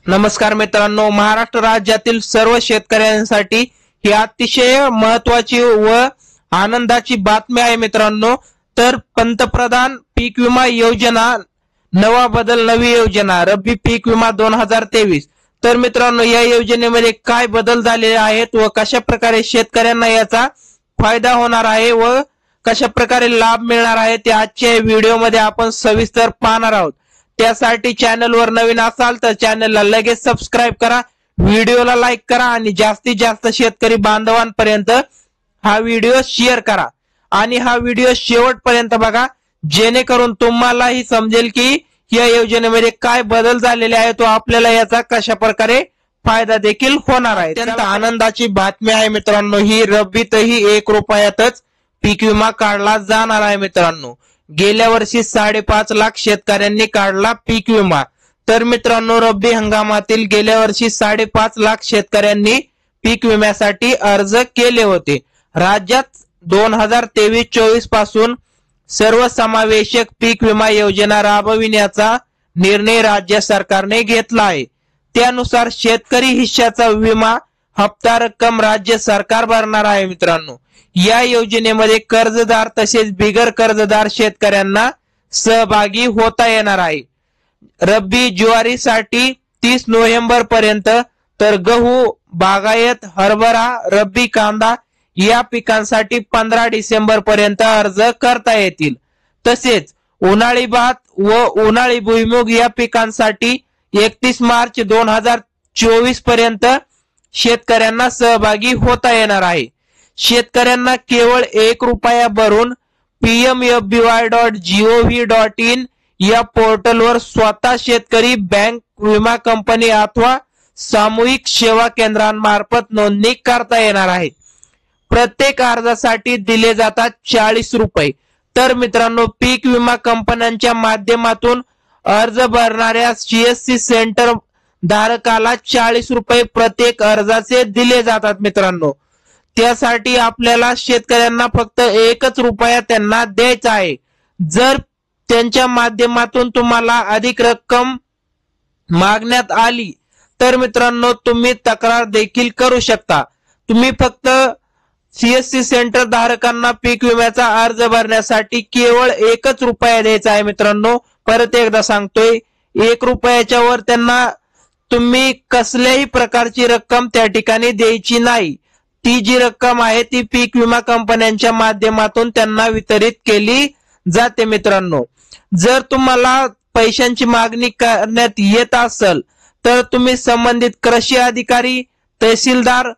नमस्कार मित्रांनो, महाराष्ट्र राज्यातील सर्व शेतकऱ्यांसाठी ही अतिशय महत्त्वाची व आनंदाची बातमी आहे मित्रांनो। तर पंतप्रधान पीक विमा योजना, नवा बदल नवी योजना, रब्बी पीक विमा 2023। तर मित्रांनो, या योजनेमध्ये काय बदल झालेले आहेत व कशा प्रकारे शेतकऱ्यांना याचा फायदा होणार आहे व कशा प्रकारे लाभ मिळणार आहे ते आजच्या व्हिडिओमध्ये आपण सविस्तर पाहणार आहोत। त्यासाठी चॅनलवर नवीन असाल तर चॅनलला लगेच सबस्क्राइब करा, व्हिडिओला लाईक करा आणि जास्तीत जास्त शेतकरी बांधवांपर्यंत हा व्हिडिओ शेअर करा आणि हा व्हिडिओ शेवटपर्यंत बघा, जेणेकरून तुम्हालाही समजेल की या योजनेमध्ये काय बदल झालेले आहेत व आपल्याला याचा कशा प्रकारे फायदा देखील होणार आहे। अत्यंत आनंदाची बातमी आहे मित्रांनो, ही रब्बीतही 1 रुपयातच पीक विमा काढला जाणार आहे मित्रांनो। गेल्या वर्षी 5.5 लाख शेतकऱ्यांनी काढला पीक विमा। तर मित्रांनो, रब्बी हंगामातील गेल्या वर्षी 5.5 लाख शेतकऱ्यांनी पीक विम्यासाठी अर्ज केले होते। राज्यात 2023-24 पासून सर्वसमावेशक पीक विमा योजना राबविण्याचा निर्णय राज्य सरकारने घेतला आहे। त्यानुसार शेतकरी हिश्श्याचा विमा हप्ता रक्कम राज्य सरकार भरणार आहे मित्रांनो। या योजनेमध्ये कर्जदार तसेच बिगर कर्जदार शेतकऱ्यांना सहभागी होता येणार आहे। रब्बी ज्वारीसाठी 30 नोव्हेंबर पर्यंत, तर गहू, बागायत, हरभरा, रब्बी कांदा या पिकांसाठी 15 डिसेंबर पर्यंत अर्ज करता येतील। तसेच उन्हाळी भात व उन्हाळी भुईमूग या पिकांसाठी 31 मार्च 2024 पर्यंत शेतकऱ्यांना सहभागी होता येणार आहे। शेतकऱ्यांना केवळ 1 रुपया भरून pmfby.gov.in या पोर्टलवर स्वतः शेतकरी बँक, विमा कंपनी अथवा सामूहिक सेवा केंद्रांमार्फत नोंदणी करता येणार आहे। प्रत्येक अर्जासाठी दिले जातात 40 रुपये। तर मित्रांनो, पीक विमा कंपन्यांच्या माध्यमातून अर्ज भरणाऱ्या CSC सेंटर धारकाला 40 रुपये प्रत्येक अर्जाचे दिले जातात मित्रांनो। त्यासाठी आपल्याला शेतकऱ्यांना फक्त 1 रुपया त्यांना द्यायचा आहे। जर त्यांच्या माध्यमातून तुम्हाला अधिक रक्कम मागण्यात आली तर मित्रांनो, तुम्ही तक्रार देखील करू शकता। तुम्ही फक्त CSC सेंटर धारकांना पीक विम्याचा अर्ज भरण्यासाठी केवळ 1 रुपया द्यायचा आहे मित्रांनो। परत एकदा सांगतोय, 1 रुपयाच्या वर त्यांना तुम्ही कसल्याही प्रकारची रक्कम त्या ठिकाणी द्यायची नाही। ती जी रक्कम आहे ती पीक विमा कंपन्यांच्या माध्यमातून त्यांना वितरित केली जाते मित्रांनो। जर तुम्हाला पैशांची मागणी करण्यात येत असेल तर तुम्ही संबंधित कृषी अधिकारी, तहसीलदार,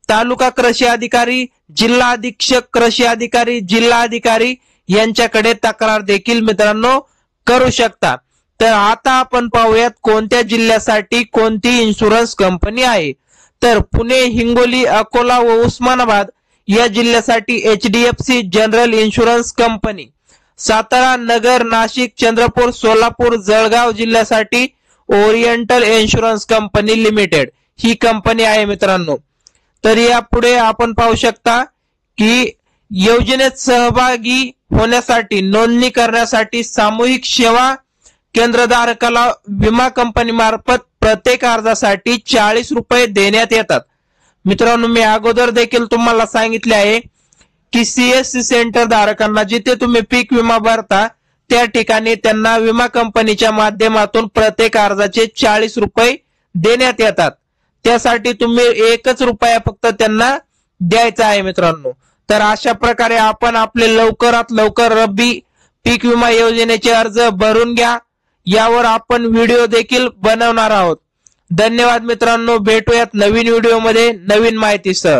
तालुका कृषी अधिकारी, जिल्हा अधीक्षक कृषी अधिकारी, जिल्हा अधिकारी यांच्याकडे तक्रार देखील मित्रांनो करू शकता। तर आता आपण पाहूयात कोणत्या जिल्ह्यासाठी कोणती इन्शुरन्स कंपनी आहे। तर पुणे, हिंगोली, अकोला व उस्मानाबाद या जिल्ह्यासाठी HDFC general insurance company. Satara, Nagar, Nashik, Chandrapur, Solapur, Jalgaon जिल्ह्यासाठी ओरिएंटल इन्शुरन्स कंपनी लिमिटेड ही कंपनी आहे मित्रांनो। तर यापुढे आपण पाहू शकता की योजनेत सहभागी होण्यासाठी नोंदणी करण्यासाठी सामूहिक सेवा केंद्रधारकाला विमा कंपनी मार्फत प्रत्येक अर्जासाठी 40 रुपये देण्यात येतात मित्रांनो। मी अगोदर देखील तुम्हाला सांगितले आहे की CSC सेंटर धारकांना जिथे तुम्ही पीक विमा भरता त्या ठिकाणी त्यांना विमा कंपनीच्या माध्यमातून प्रत्येक अर्जाचे 40 रुपये देण्यात येतात। त्यासाठी तुम्ही 1 रुपया फक्त त्यांना द्यायचा आहे मित्रांनो। तर अशा प्रकारे आपण आपले लवकरात लवकर रब्बी पीक विमा योजनेचे अर्ज भरून घ्या। यावर आपण व्हिडिओ देखील बनवणार आहोत। धन्यवाद मित्रांनो, भेटूयात नवीन व्हिडिओ मध्ये नवीन माहितीसह।